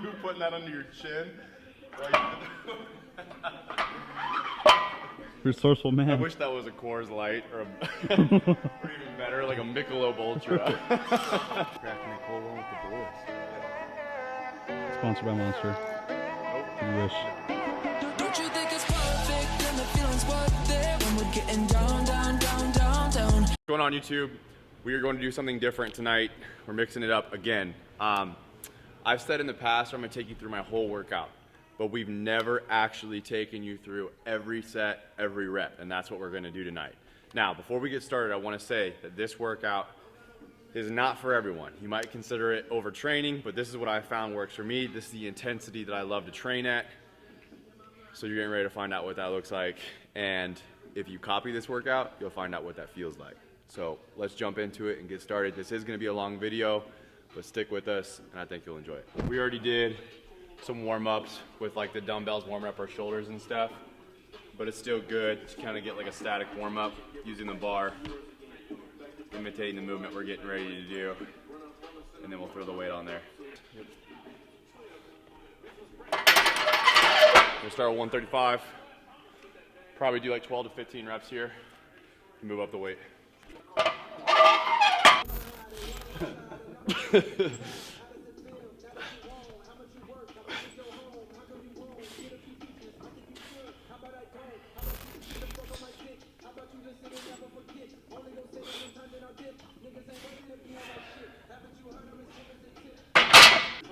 you putting that under your chin. Resourceful man. I wish that was a Coors Light or, or even better, like a Michelob Ultra. Cracking a cold one with the boys. Sponsored by Monster. You wish. Don't you think it's perfect and the feeling's worth it when we're getting down, down, down, down, down? What's going on YouTube? We are going to do something different tonight. We're mixing it up again. I've said in the past I'm going to take you through my whole workout, but we've never actually taken you through every set, every rep, and that's what we're going to do tonight. Now, before we get started, I want to say that this workout is not for everyone. You might consider it overtraining, but this is what I found works for me. This is the intensity that I love to train at. So you're getting ready to find out what that looks like, and if you copy this workout, you'll find out what that feels like. So let's jump into it and get started. This is going to be a long video, but stick with us, and I think you'll enjoy it. We already did some warm-ups with like the dumbbells, warming up our shoulders and stuff, but it's still good to kind of get like a static warm-up using the bar, imitating the movement we're getting ready to do, and then we'll throw the weight on there. We'll start with 135. Probably do like 12 to 15 reps here. Move up the weight. The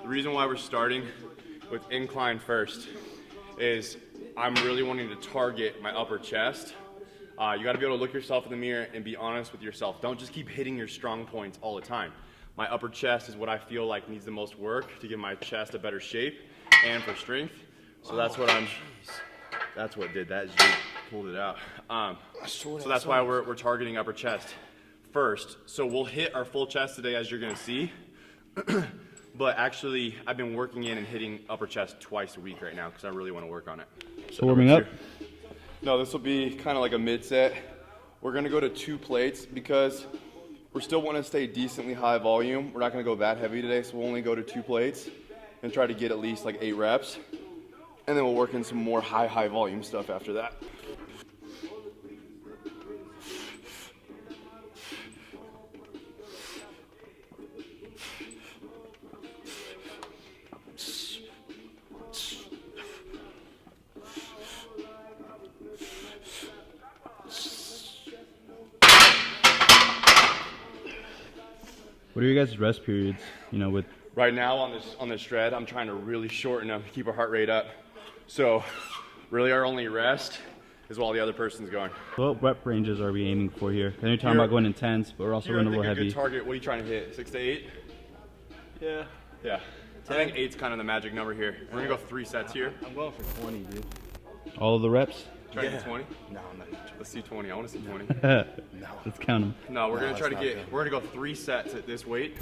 reason why we're starting with incline first is I'm really wanting to target my upper chest. You gotta be able to look yourself in the mirror and be honest with yourself. Don't just keep hitting your strong points all the time. My upper chest is what I feel like needs the most work to give my chest a better shape and for strength. So that's what that's what did that, is you pulled it out. So that's why we're targeting upper chest first. So we'll hit our full chest today, as you're gonna see. But actually, I've been working in and hitting upper chest twice a week right now because I really want to work on it. So warming up? No, this will be kind of like a mid set. We're going to go to 2 plates because we're still want to stay decently high volume. We're not going to go that heavy today, so we'll only go to 2 plates and try to get at least like 8 reps. And then we'll work in some more high volume stuff after that. What are your guys' rest periods? You know, with right now on this shred, I'm trying to really shorten them to keep our heart rate up. So really our only rest is while the other person's going. what rep ranges are we aiming for here? I know you're talking about going intense, but we're also going a little heavy. Good target. What are you trying to hit? 6 to 8? Yeah. Yeah. I think 8's kind of the magic number here. We're gonna go 3 sets here. I'm going for 20, dude. All of the reps? Try to get 20? No, I'm not. Let's see 20. I want to see 20. No. Let's count them. No, we're gonna try to we're gonna go 3 sets at this weight,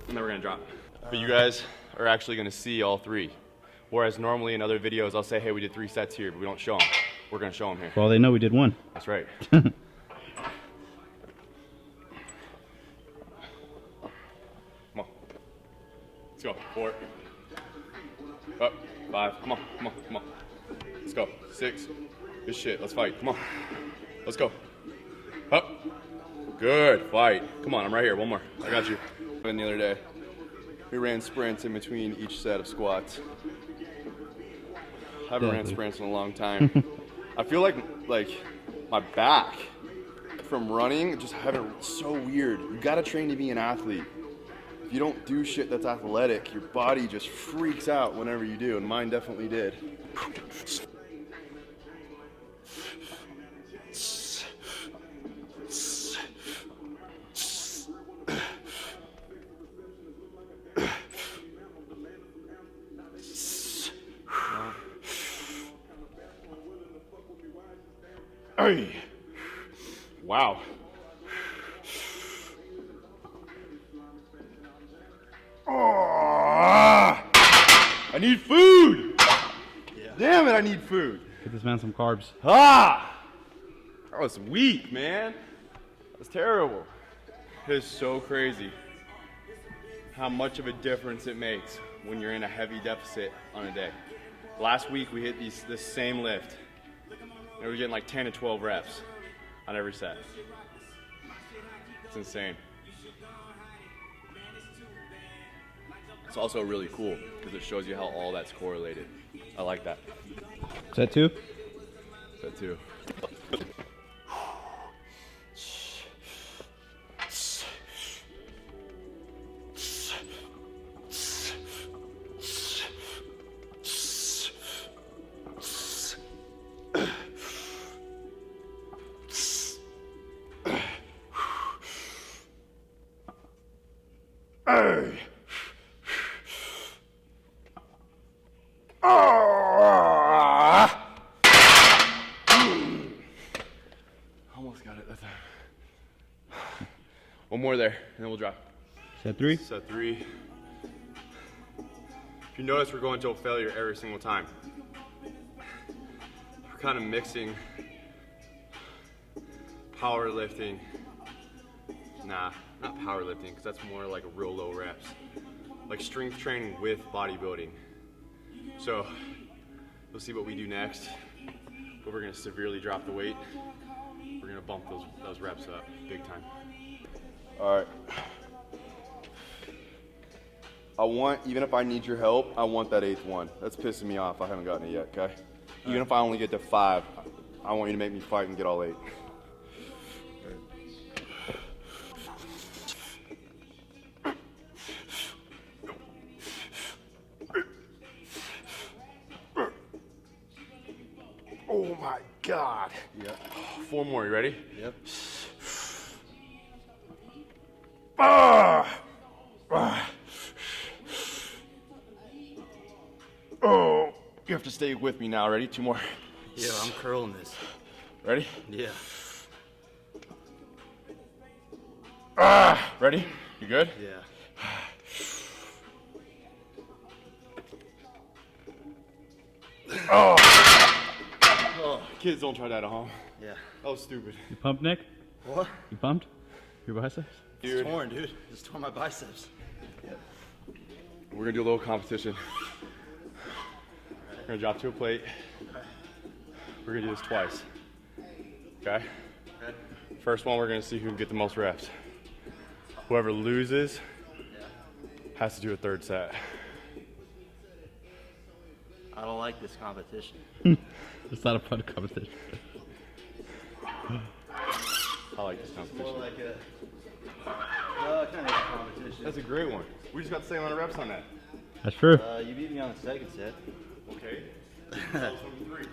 and then we're gonna drop. But you guys are actually gonna see all 3. Whereas normally in other videos, I'll say, hey, we did 3 sets here, but we don't show them. We're gonna show them here. Well, they know we did 1. That's right. Come on. Let's go. 4. Up. 5. Come on. Come on. Come on. Let's go. 6. Good shit. Let's fight. Come on. Let's go. Up. Good. Fight. Come on. I'm right here. One more. I got you. The other day, we ran sprints in between each set of squats. I haven't ran sprints in a long time. I feel like my back from running just it's so weird. You gotta train to be an athlete. If you don't do shit that's athletic, your body just freaks out whenever you do, and mine definitely did. Hey. Wow. Oh, I need food. Yeah. Damn it, I need food. Get this man some carbs. Ah! That was weak, man. That was terrible. It is so crazy. how much of a difference it makes when you're in a heavy deficit on a day. Last week we hit this same lift, and we were getting like 10 to 12 reps on every set. It's insane. It's also really cool because it shows you how all that's correlated. I like that. Set 2. Set 2. Almost got it that time. One more there, and then we'll drop. Set 3. Set 3. If you notice, we're going to a failure every single time. We're kind of mixing powerlifting. Nah, not powerlifting, because that's more like a real low reps. Like strength training with bodybuilding. So, we'll see what we do next. But we're gonna severely drop the weight. We're gonna bump those reps up big time. All right. Even if I need your help, I want that 8th one. That's pissing me off. I haven't gotten it yet, okay? Even if I only get to 5, I want you to make me fight and get all 8. Oh my God. Yep. 4 more, you ready? Yep. Oh, you have to stay with me now. Ready? 2 more. Yeah, I'm curling this. Ready? Yeah. Ready? You good? Yeah. Kids, don't try that at home. Yeah. That was stupid. You pumped, Nick? What? You pumped? Your biceps? Dude, It's torn, dude. Just tore my biceps. we're gonna do a little competition. We're gonna drop to a plate. We're gonna do this twice. Okay? First one, we're gonna see who can get the most reps. Whoever loses has to do a 3rd set. I don't like this competition. It's not a fun competition. I like this competition. Like a kind of competition. That's a great one. We just got the same amount of reps on that. That's true. You beat me on the 2nd set. Okay. That was 23.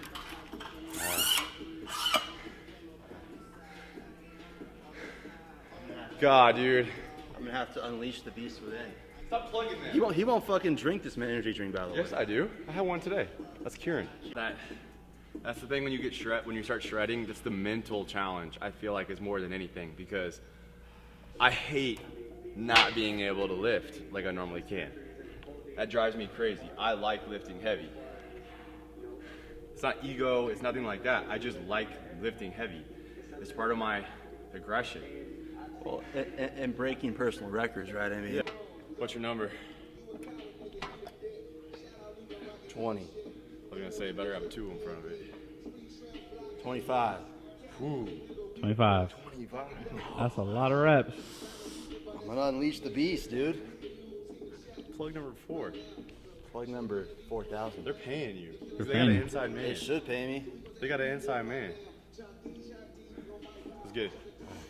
God, dude. I'm gonna have to unleash the beast within. Stop plugging that. He won't fucking drink this energy drink, by the way. Yes, I do. I had one today. That's Kieran. That's the thing when you start shredding. That's the mental challenge. I feel like is more than anything because I hate not being able to lift like I normally can. That drives me crazy. I like lifting heavy. It's not ego. It's nothing like that. I just like lifting heavy. It's part of my aggression. Well, and breaking personal records, right? I mean, What's your number? 20, I was gonna say better have a 2 in front of it. 25. Ooh. 25. 25. That's a lot of reps. I'm gonna unleash the beast, dude. Plug number 4. Plug number 4,000. They're paying you. They're They got paying an you. inside man. They should pay me. They got an inside man. It's good.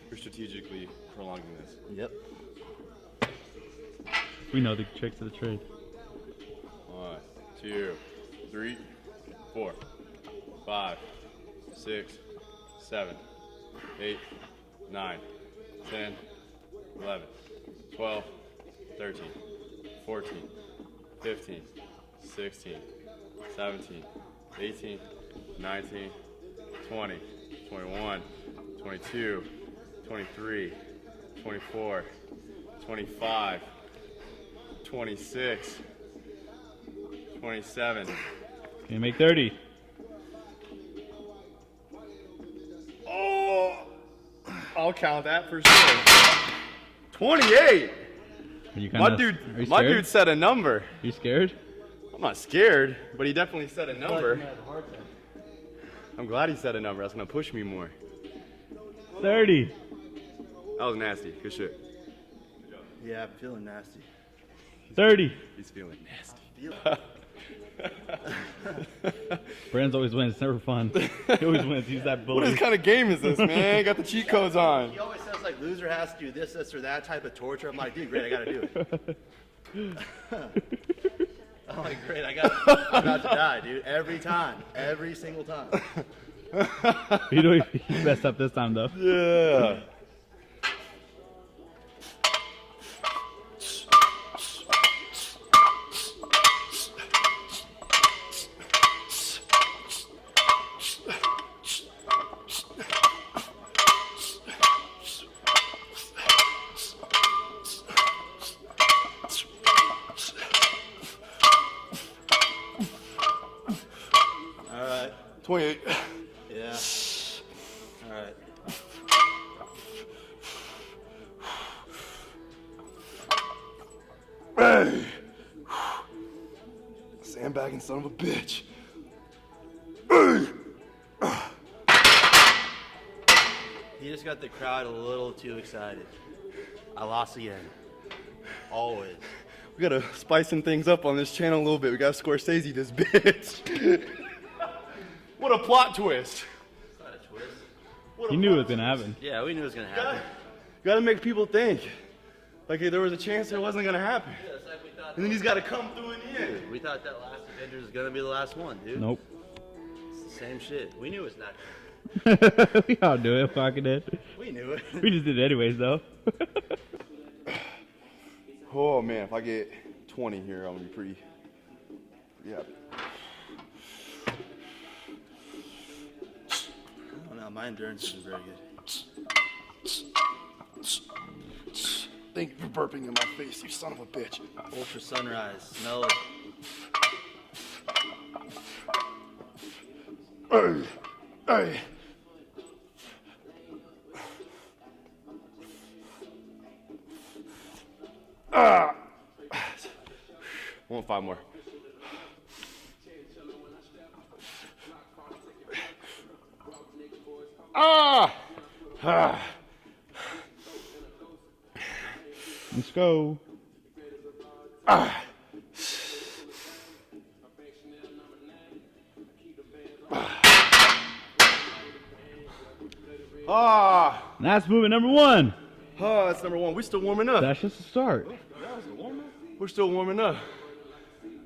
You're strategically prolonging this. Yep. We know the tricks of the trade. 1, 2, 3, 4, 5, 6, 7, 8, 9, 10, 11, 12, 13, 14, 15, 16, 17, 18, 19, 20, 21, 22, 23, 24, 25, 26, 27. Can you make 30? Oh, I'll count that for sure. 28. You My kinda, dude, are you my scared? dude set a number. You scared? I'm not scared, but he definitely set a number. I'm glad he set a number. That's gonna push me more. 30. That was nasty. Good shit. Yeah, I'm feeling nasty. 30. He's feeling nasty. Brand's always wins. It's never fun. He always wins. He's that What bully. kind of game is this, man? Got the cheat codes on. He always says like loser has to do this, or that type of torture. I'm like, dude, great, I gotta do it. I'm like, great, I'm about to die, dude. Every time, every single time. You messed up this time though. Yeah. All right. 28. Yeah. All right. Hey! Sandbagging son of a bitch. Hey! He just got the crowd a little too excited. I lost again. Always. We gotta spicing things up on this channel a little bit. We gotta Scorsese this bitch. What a plot twist. It's not a twist. What a He knew it plot was gonna happen. Yeah, we knew it was gonna happen. Gotta make people think. Like there was a chance it wasn't gonna happen. Yeah, it's like we thought. And then he's gotta come through in the end. We thought that last Avengers was gonna be the last one, dude. Nope. It's the same shit. We knew it's not. We all do it. Fucking it. We knew it. We just did it anyways though. Oh man, if I get 20 here, I'm gonna be pretty happy. Oh no, my endurance is very good. Thank you for burping in my face, you son of a bitch. Ultra sunrise. Smell it. Hey! Hey! Ah! I want 5 more. Ah! Ah! Let's go. Ah! That's movement number 1. Ah, that's number 1. We're still warming up. That's just the start. We're still warming up.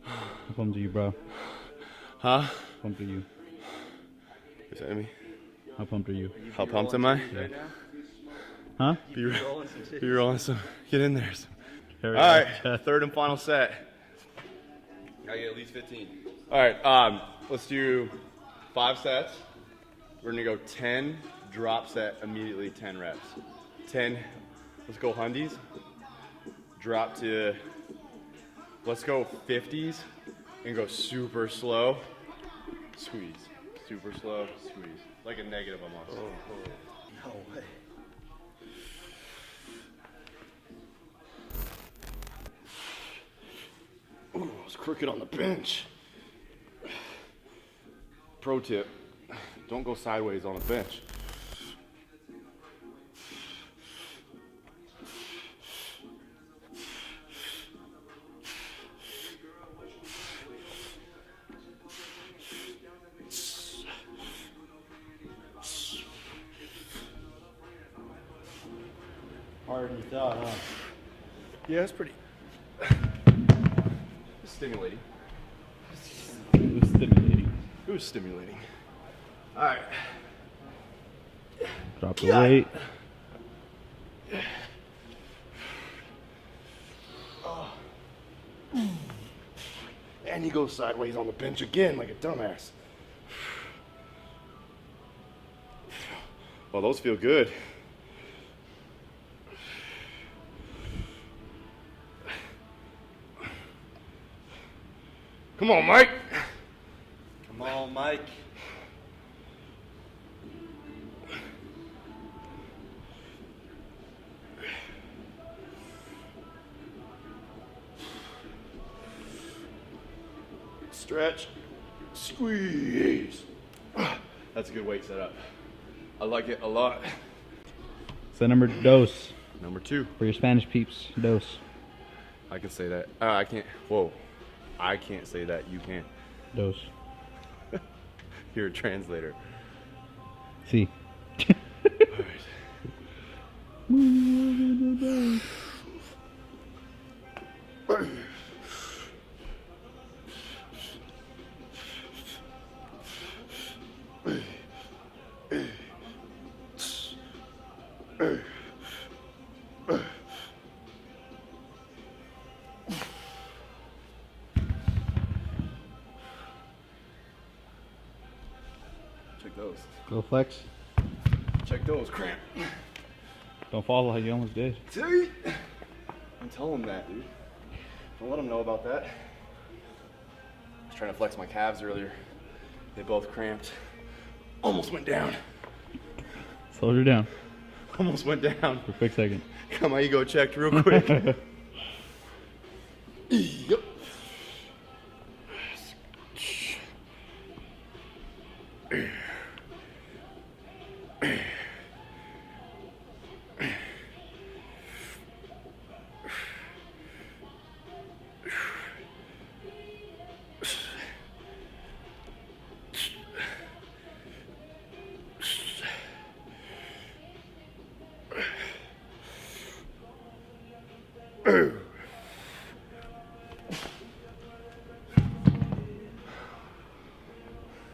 How pumped are you, bro? Huh? How pumped are you? Is that me? How pumped are you? How pumped am I? Huh? Be rolling some. Get in there. All All right, third and final set. Gotta get at least 15. All right, let's do 5 sets. We're gonna go 10, drop set, immediately 10 reps. 10, let's go hundies. Drop to, let's go 50s and go super slow. Squeeze, super slow, squeeze. Like a negative almost. No way. Ooh, I was crooked on the bench. Pro tip, don't go sideways on a bench. Harder than you thought, huh? Yeah, it's pretty stimulating. It was stimulating. It was stimulating. All right. Drop the weight. And he goes sideways on the bench again like a dumbass. Well, those feel good. Come on, Mike. Come on, Mike. Stretch. Squeeze. That's a good weight setup. I like it a lot. Set number dos. Number 2. For your Spanish peeps, dos. I can say that. I can't. Whoa. I can't say that. You can. Dos. You're a translator. See. Check those. Go flex. Check those. Cramp. Don't fall like you almost did. Dude. I'm telling them that, dude. Don't let them know about that. I was trying to flex my calves earlier. They both cramped. Almost went down. Slow her down Almost went down. for a quick second. Got my ego checked real quick. Yep.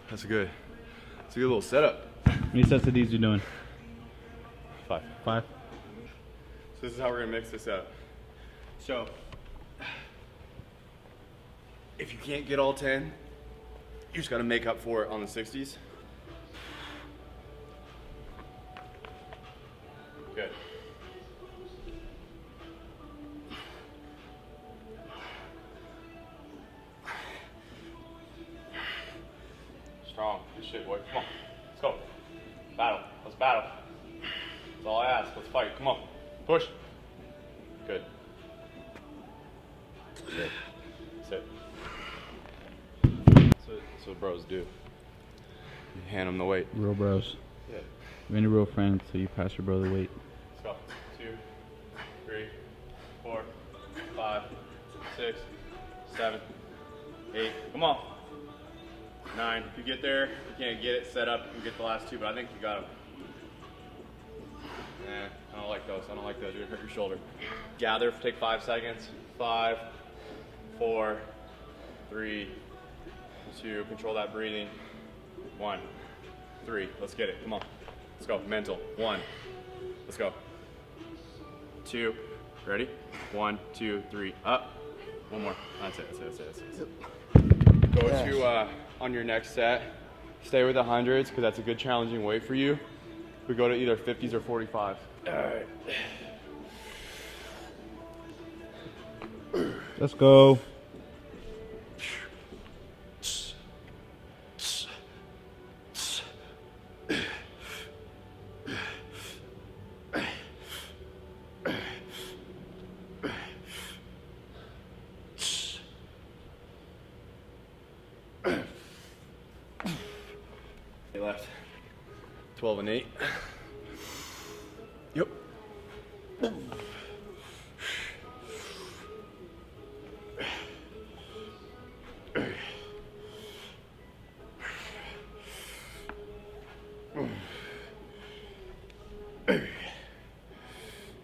That's good. It's a good little setup. How many sets of these you doing? 5. 5? So this is how we're gonna mix this up. So, if you can't get all 10, you just gotta make up for it on the 60s. Good. Strong. Good shit, boy. Come on. Let's go. Battle. Let's battle. That's all I ask. Let's fight. Come on. Push. Good. Sit. Sit. That's what bros do. You hand them the weight. Real bros. Yeah. You ain't a real friend until you pass your brother weight. Let's go. 2, 3, 4, 5, 6, 7, 8. Come on. 9. If you get there, you can't get it set up, you get the last 2, but I think you got them. I don't like those. I don't like those. You're gonna hurt your shoulder. Gather, take 5 seconds. 5, 4, 3, 2. Control that breathing. 1, 3. Let's get it. Come on. Let's go. Mental. 1. Let's go. 2. Ready? 1, 2, 3. Up. 1 more. That's it. That's it. That's it. That's it. Go to on your next set. Stay with the hundreds because that's a good challenging weight for you. We go to either 50s or 45s. All right. Let's go. They left 12 and 8. Yep.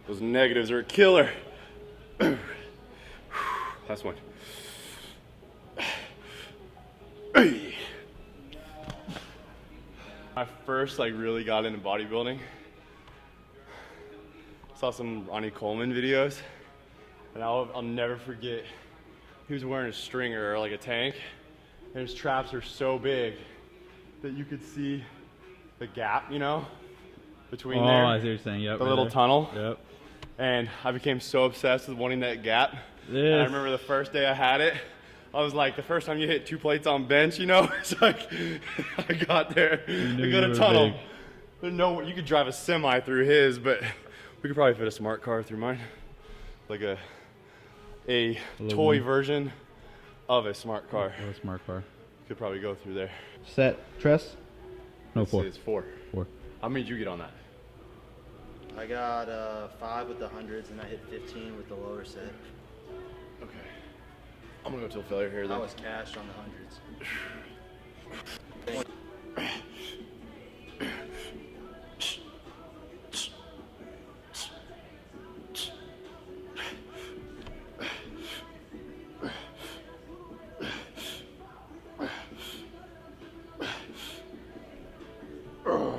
Those negatives are a killer. Last one. I first really got into bodybuilding. Saw some Ronnie Coleman videos, and I'll never forget. He was wearing a stringer or like a tank, and his traps are so big that you could see the gap, between there. Oh, I see what you're saying. Yep. The right little there. tunnel. Yep. And I became so obsessed with wanting that gap. And I Yes. remember the first day I had it, I was like, the first time you hit 2 plates on bench, it's like, I got there, knew I got you a were tunnel. big. There's no, you could drive a semi through his, but we could probably fit a smart car through mine. Like a toy version of a smart car. What a smart car. Could probably go through there. Set, Tress? No, Let's see, 4. it's 4. 4. How many did you get on that? I got 5 with the hundreds, and I hit 15 with the lower set. Okay. I'm gonna go till failure here I then. was cashed on the hundreds.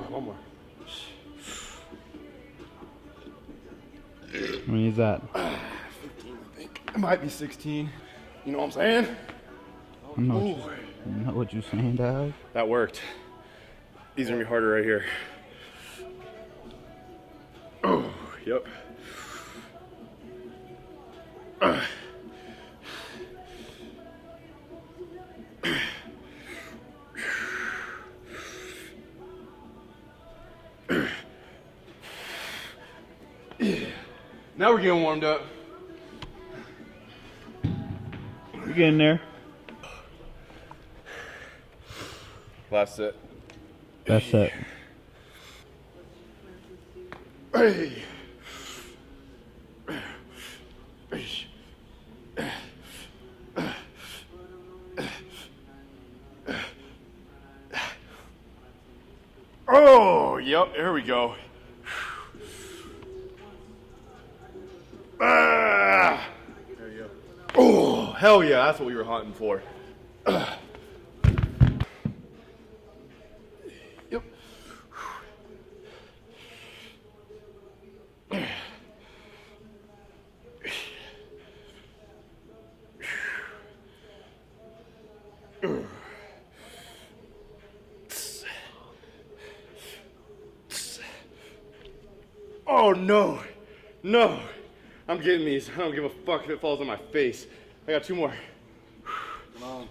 One more. How many is that? 15, I think. It might be 16. You know what I'm saying? I know what you're saying, dog. That worked. These are gonna be harder right here. Oh, yep. Now we're getting warmed up. You're getting there. Last set. That's set. Hey. Oh, yep, here we go. Ah. There you go. Oh, hell yeah, that's what we were hunting for. Yep. Oh no, no. I'm getting these. I don't give a fuck if it falls on my face. I got 2 more. Come on.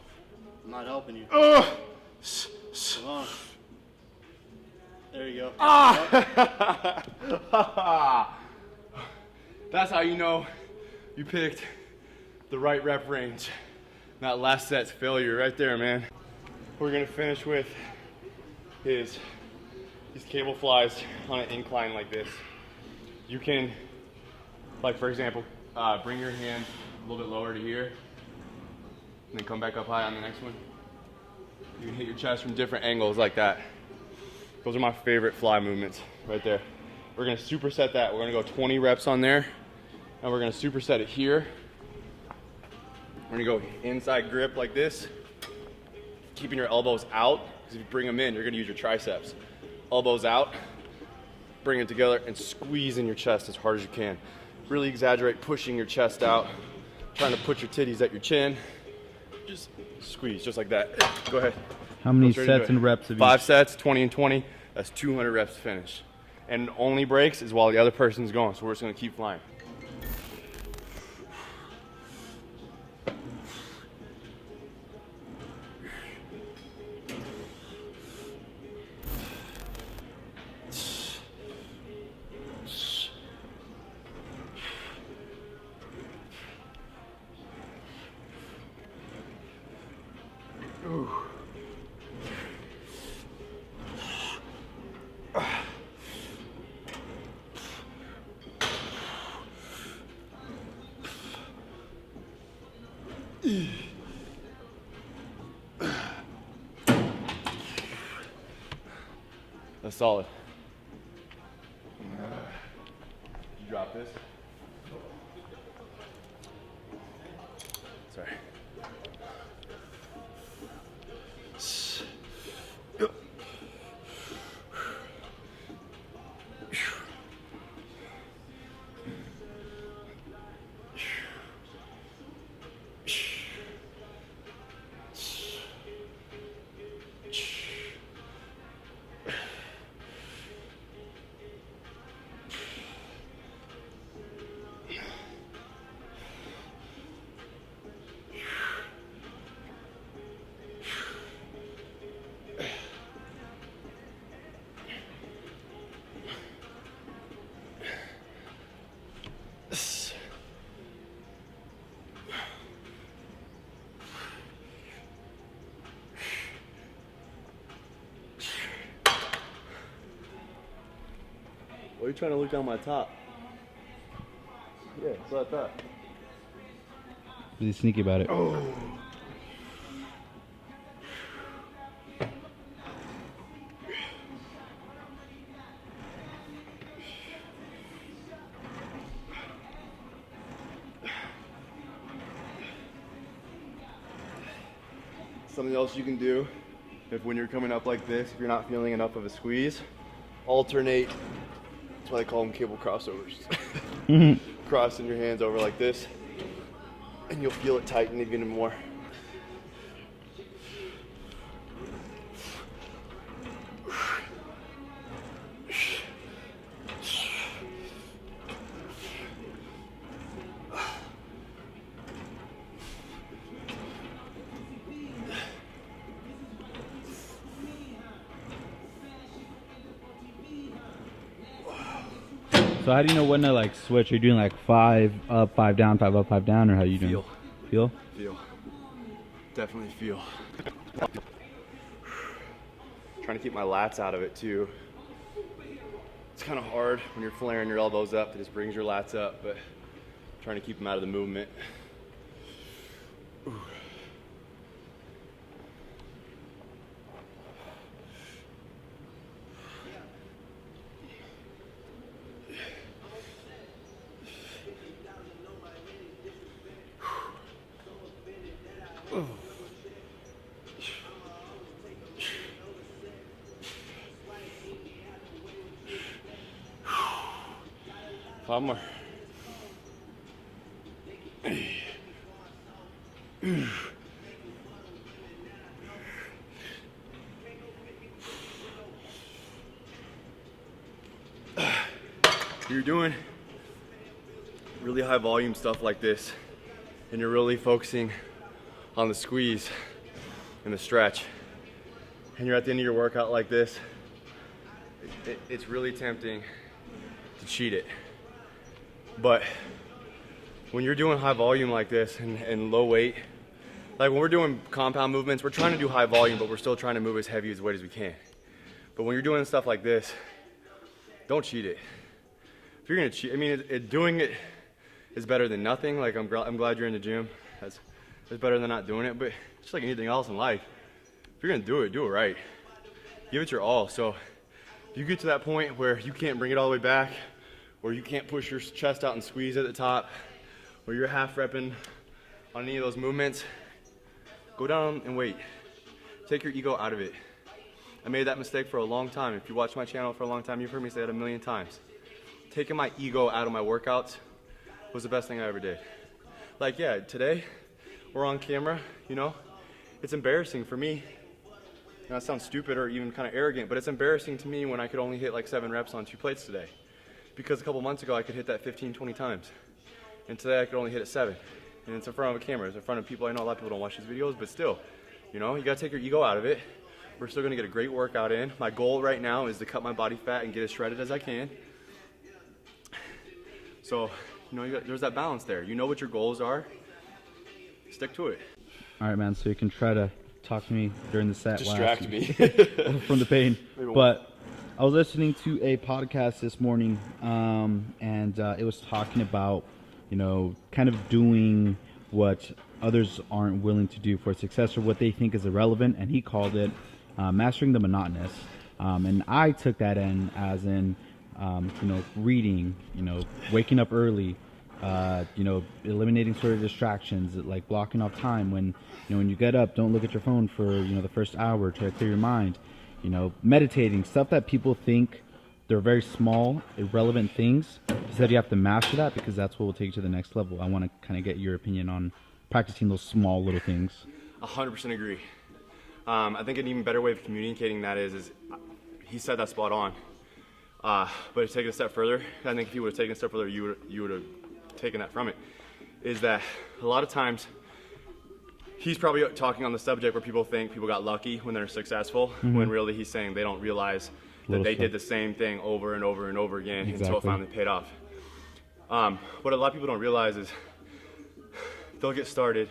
I'm not helping you. Ugh. Come on. There you go. That's how you know you picked the right rep range. That last set's failure right there, man. We're gonna finish with these cable flies on an incline like this. You can, like for example, bring your hand a little bit lower to here, and then come back up high on the next one. You can hit your chest from different angles like that. Those are my favorite fly movements right there. We're gonna superset that. We're gonna go 20 reps on there, and we're gonna superset it here. We're gonna go inside grip like this, keeping your elbows out, because if you bring them in, you're gonna use your triceps. Elbows out, bring it together, and squeeze in your chest as hard as you can. Really exaggerate pushing your chest out, trying to put your titties at your chin. Just squeeze, just like that. Go ahead. How many Go straight into sets it. and reps have you? 5 sets, 20 and 20. That's 200 reps to finish. And only breaks is while the other person's going, so we're just gonna keep flying. That's solid. You drop this. Sorry. Why are you trying to look down my top? Yeah, it's like that. Really sneaky about it. Oh. Something else you can do, if when you're coming up like this, if you're not feeling enough of a squeeze, alternate. That's why they call them cable crossovers. Crossing your hands over like this, and you'll feel it tighten even more. So how do you know when to like switch? Are you doing like 5 up, 5 down, 5 up, 5 down, or how you doing? Feel. Feel? Feel. Definitely feel. Trying to keep my lats out of it too. It's kind of hard when you're flaring your elbows up. It just brings your lats up, but trying to keep them out of the movement. Ooh. Five more. You're doing really high volume stuff like this, and you're really focusing on the squeeze and the stretch, and you're at the end of your workout like this, it's really tempting to cheat it. But when you're doing high volume like this and low weight, like when we're doing compound movements, we're trying to do high volume, but we're still trying to move as heavy as weight as we can. But when you're doing stuff like this, don't cheat it. If you're gonna cheat, I mean, doing it is better than nothing. Like I'm glad you're in the gym. That's better than not doing it. But just like anything else in life, if you're gonna do it right. Give it your all. So if you get to that point where you can't bring it all the way back, or you can't push your chest out and squeeze at the top, or you're half repping on any of those movements, go down and wait. Take your ego out of it. I made that mistake for a long time. If you watch my channel for a long time, you've heard me say that a million times. Taking my ego out of my workouts was the best thing I ever did. Like, yeah, today we're on camera, you know, it's embarrassing for me. And that sounds stupid or even kind of arrogant, but it's embarrassing to me when I could only hit like 7 reps on 2 plates today. Because a couple months ago I could hit that 15, 20 times. And today I could only hit it 7. And it's in front of a camera, it's in front of people. I know a lot of people don't watch these videos, but still, you know, you gotta take your ego out of it. We're still gonna get a great workout in. My goal right now is to cut my body fat and get as shredded as I can. So, you know, there's that balance there. You know what your goals are, stick to it. All right, man, so you can try to talk to me during the set. Distract me. From the pain. But I was listening to a podcast this morning, and it was talking about, you know, kind of doing what others aren't willing to do for success, or what they think is irrelevant, and he called it mastering the monotonous. And I took that in as in, you know, reading, you know, waking up early, you know, eliminating sort of distractions, like blocking off time when, you know, when you get up, don't look at your phone for, you know, the first hour to clear your mind, you know, meditating, stuff that people think they're very small, irrelevant things. He said you have to master that because that's what will take you to the next level. I want to kind of get your opinion on practicing those small little things. 100% agree. I think an even better way of communicating that is he said that spot on. But to take it a step further, I think if you would have taken a step further, you would have taken that from it, is that a lot of times he's probably talking on the subject where people think people got lucky when they're successful, when really he's saying they don't realize that they did the same thing over and over and over again until it finally paid off. What a lot of people don't realize is they'll get started,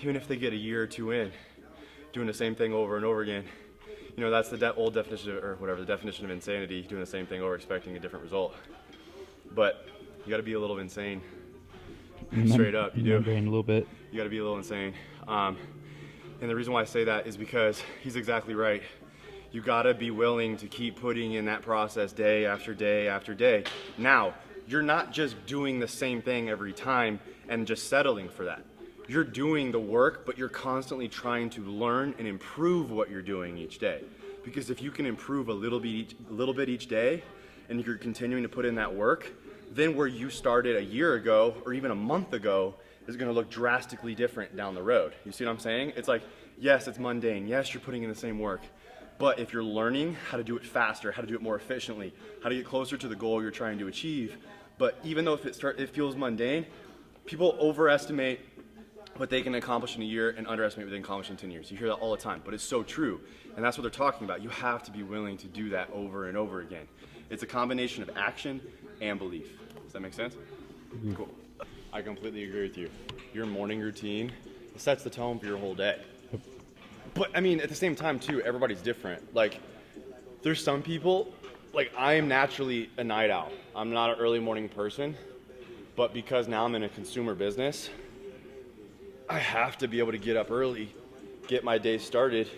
even if they get a year or 2 in, doing the same thing over and over again. You know, that's the old definition, or whatever, the definition of insanity, doing the same thing over expecting a different result. But you gotta be a little insane. Straight up, you do. Membrane a little bit. You gotta be a little insane. And the reason why I say that is because he's exactly right. You gotta be willing to keep putting in that process day after day after day. Now, you're not just doing the same thing every time and just settling for that. You're doing the work, but you're constantly trying to learn and improve what you're doing each day. Because if you can improve a little bit each day, and you're continuing to put in that work, then where you started a year ago or even a month ago is gonna look drastically different down the road. You see what I'm saying? It's like, yes, it's mundane. Yes, you're putting in the same work. But if you're learning how to do it faster, how to do it more efficiently, how to get closer to the goal you're trying to achieve, but even though if it feels mundane, people overestimate what they can accomplish in a year and underestimate what they can accomplish in 10 years. You hear that all the time, but it's so true. And that's what they're talking about. You have to be willing to do that over and over again. It's a combination of action and belief. Does that make sense? Mm-hmm. Cool. I completely agree with you. Your morning routine sets the tone for your whole day. But I mean, at the same time too, everybody's different. Like, there's some people, like I am naturally a night owl. I'm not an early morning person, but because now I'm in a consumer business, I have to be able to get up early, get my day started,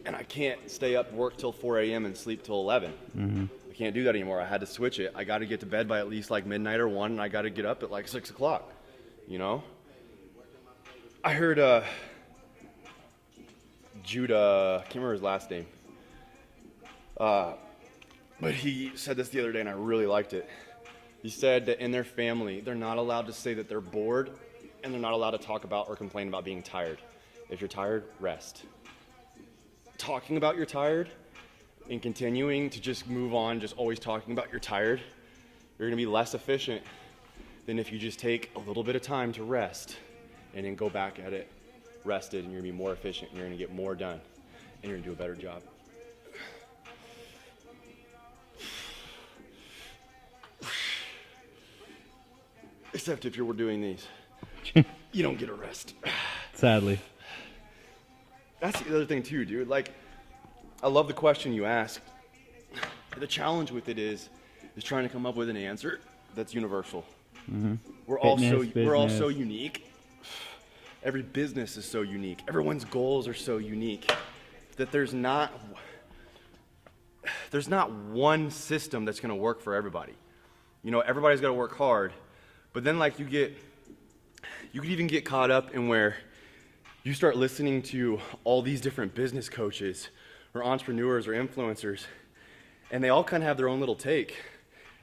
and I can't stay up, work till 4 a.m. and sleep till 11. Mm-hmm. I can't do that anymore. I had to switch it. I got to get to bed by at least like midnight or 1, and I got to get up at like 6 o'clock, you know? I heard Judah, I can't remember his last name, but he said this the other day and I really liked it. He said that in their family, they're not allowed to say that they're bored, and they're not allowed to talk about or complain about being tired. If you're tired, rest. Talking about you're tired and continuing to just move on, just always talking about you're tired, you're gonna be less efficient than if you just take a little bit of time to rest and then go back at it rested, and you're gonna be more efficient, and you're gonna get more done, and you're gonna do a better job. Except if you're doing these, you don't get a rest. Sadly. That's the other thing too, dude. Like, I love the question you asked. The challenge with it is trying to come up with an answer that's universal. Mm-hmm. We're all so unique. Every business is so unique. Everyone's goals are so unique that there's not one system that's going to work for everybody. You know, everybody's got to work hard, but then like you could even get caught up in where you start listening to all these different business coaches or entrepreneurs or influencers, and they all kind of have their own little take.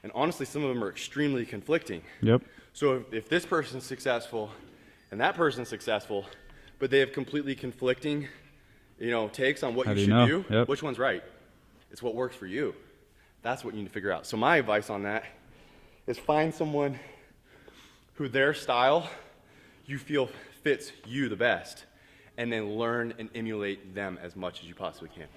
And honestly, some of them are extremely conflicting. Yep. So if this person's successful and that person's successful, but they have completely conflicting, takes on what you should do, yep. Which one's right? It's what works for you. That's what you need to figure out. So my advice on that is find someone who their style you feel fits you the best, and then learn and emulate them as much as you possibly can.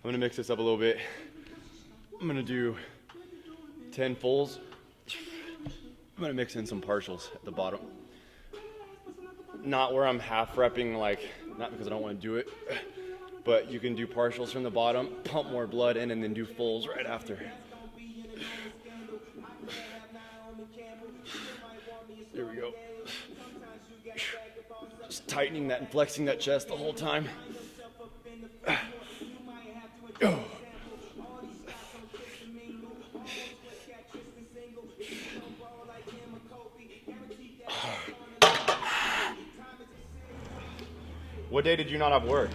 I'm gonna mix this up a little bit. I'm gonna do 10 fulls. I'm gonna mix in some partials at the bottom. Not where I'm half repping, not because I don't wanna do it, but you can do partials from the bottom, pump more blood in, and then do fulls right after. There we go. Just tightening that and flexing that chest the whole time. What day did you not have work?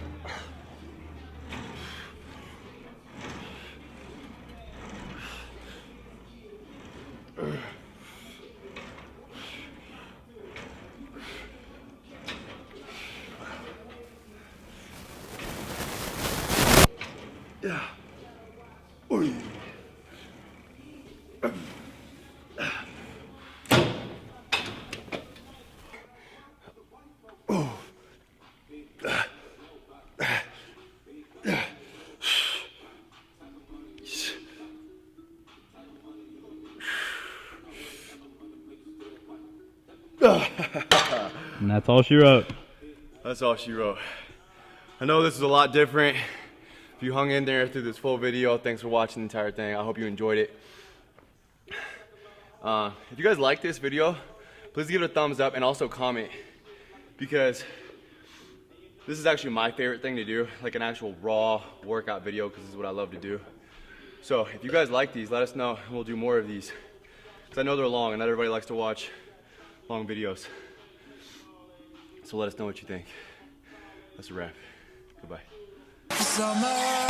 And that's all she wrote. That's all she wrote. I know this is a lot different. If you hung in there through this full video, thanks for watching the entire thing. I hope you enjoyed it. If you guys like this video, please give it a thumbs up and also comment, because this is actually my favorite thing to do, like an actual raw workout video, because this is what I love to do. So if you guys like these, let us know and we'll do more of these, because I know they're long and not everybody likes to watch long videos. So let us know what you think. That's a wrap. Goodbye. Summer.